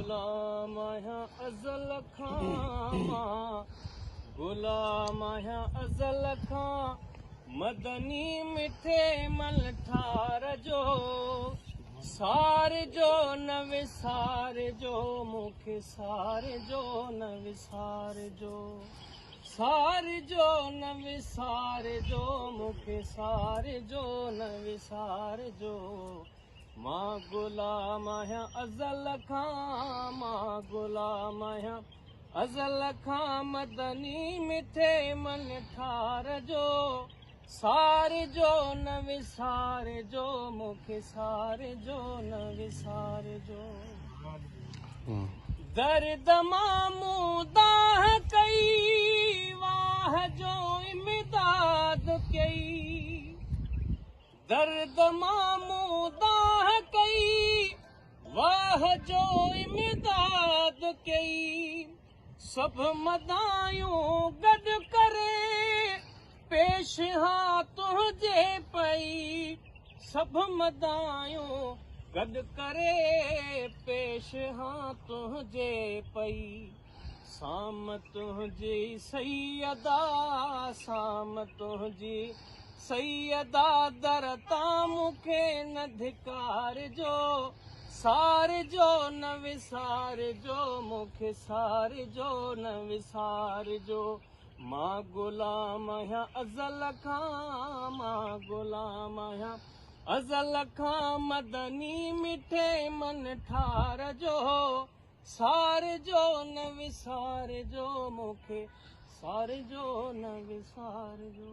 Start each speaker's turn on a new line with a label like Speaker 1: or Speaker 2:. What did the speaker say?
Speaker 1: गुलाम आहियां अज़ल खां, मां गुलाम आहियां अज़ल खां, मदनी मिठे मल ठार जो, सार जो न विसार जो, मूंखे सार जो न विसार जो, सार जो न विसार जो, मूंखे सार जो न विसार जो। मां गुलाम आहियां अज़ल खां, मां गुलाम आहियां अज़ल खां, मदनी मिठे मन ठार जो, सार जो न विसार जो, मूंखे सार जो न विसार जो। दर्द मां दाह कई, वाह जो इमदाद कई, दर्द मां दाह कई, वाह जो इमदाद कई, सब मदायूं गॾु करे पेश हां तुंहिंजे पई, सब मदायूं गॾु करे पेश हां तुंहिंजे पई, साम तुंहिंजी सैयदा, साम तुंहिंजी सैयदा, दर तां मूंखे न धिकार जो, सार जो न विसार जो, मूंखे सार जो न विसार जो। मां गुलाम आहियां अज़ल खां, मां गुलाम आहियां अज़ल खां, मदनी मिठे मन ठार जो, सार जो न विसार जो, मूंखे सार जो न विसार जो।